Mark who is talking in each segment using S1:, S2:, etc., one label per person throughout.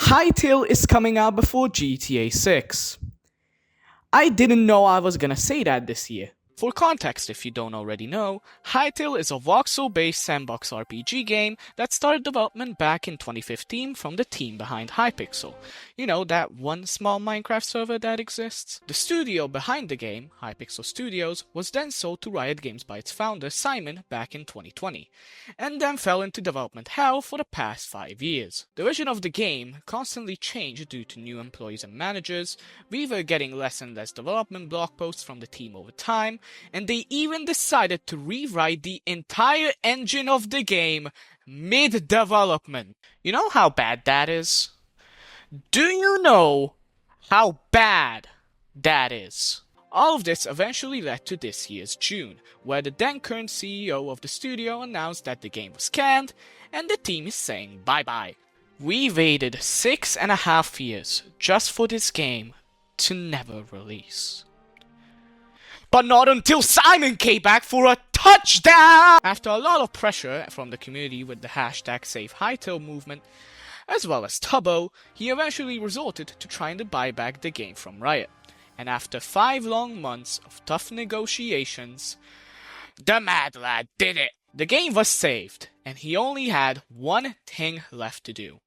S1: Hytale is coming out before GTA 6. I didn't know I was gonna say that this year. For context, if you don't already know, Hytale is a voxel-based sandbox RPG game that started development back in 2015 from the team behind Hypixel. You know, that one small Minecraft server that exists? The studio behind the game, Hypixel Studios, was then sold to Riot Games by its founder Simon back in 2020, and then fell into development hell for the past 5 years. The vision of the game constantly changed due to new employees and managers, we were getting less and less development blog posts from the team over time, and they even decided to rewrite the entire engine of the game mid-development. You know how bad that is? Do you know how bad that is? All of this eventually led to this year's June, where the then current CEO of the studio announced that the game was canned, and the team is saying bye-bye. We waited 6.5 years just for this game to never release. But not until Simon came back for a touchdown! After a lot of pressure from the community with the hashtag #SaveHytale movement, as well as Tubbo, he eventually resorted to trying to buy back the game from Riot. And after 5 long months of tough negotiations, the mad lad did it! The game was saved, and he only had one thing left to do: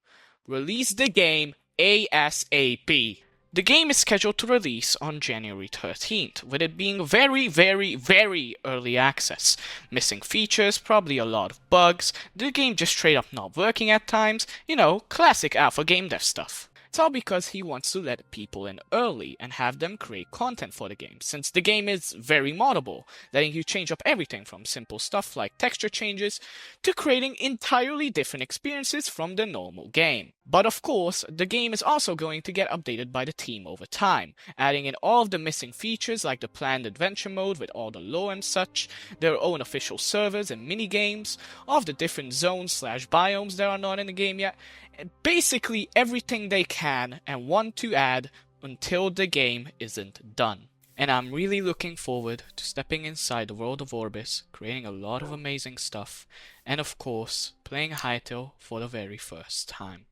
S1: release the game ASAP. The game is scheduled to release on January 13th, with it being very early access. Missing features, probably a lot of bugs, the game just straight up not working at times, you know, classic alpha game dev stuff. It's all because he wants to let people in early and have them create content for the game, since the game is very moddable, letting you change up everything from simple stuff like texture changes to creating entirely different experiences from the normal game. But of course, the game is also going to get updated by the team over time, adding in all of the missing features like the planned adventure mode with all the lore and such, their own official servers and minigames, all of the different zones/biomes that are not in the game yet, and basically everything they can and want to add until the game isn't done. And I'm really looking forward to stepping inside the world of Orbis, creating a lot of amazing stuff, and of course, playing Hytale for the very first time.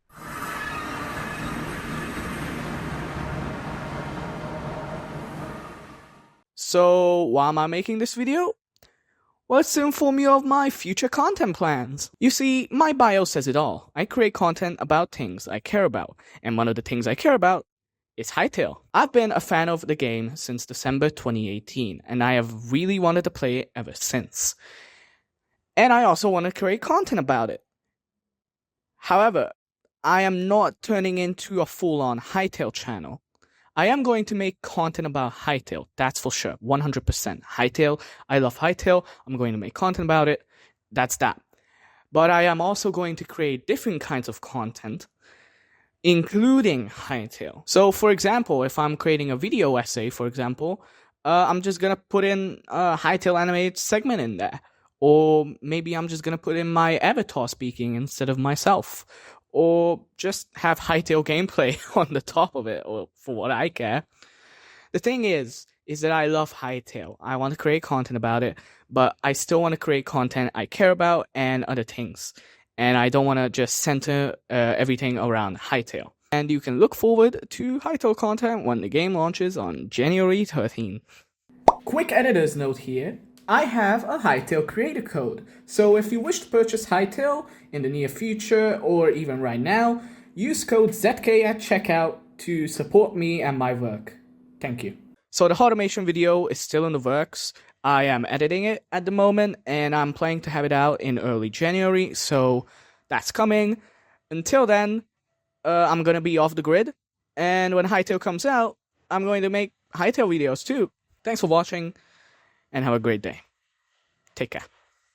S1: So, why am I making this video? Well, it's to inform you of my future content plans. You see, my bio says it all. I create content about things I care about, and one of the things I care about is Hytale. I've been a fan of the game since December 2018, and I have really wanted to play it ever since. And I also want to create content about it. However, I am not turning into a full-on Hytale channel. I am going to make content about Hytale, that's for sure, 100%. Hytale, I love Hytale, I'm going to make content about it, that's that. But I am also going to create different kinds of content, including Hytale. So, for example, if I'm creating a video essay, for example, I'm just going to put in a Hytale animated segment in there. Or maybe I'm just going to put in my avatar speaking instead of myself. Or just have Hytale gameplay on the top of it, or for what I care. The thing is that I love Hytale. I want to create content about it, but I still want to create content I care about and other things. And I don't want to just center everything around Hytale. And you can look forward to Hytale content when the game launches on January 13th. Quick editor's note here. I have a Hytale creator code, so if you wish to purchase Hytale in the near future or even right now, use code ZK at checkout to support me and my work. Thank you. So the automation video is still in the works. I am editing it at the moment and I'm planning to have it out in early January, so that's coming. Until then, I'm going to be off the grid, and when Hytale comes out, I'm going to make Hytale videos too. Thanks for watching, and have a great day. Take care.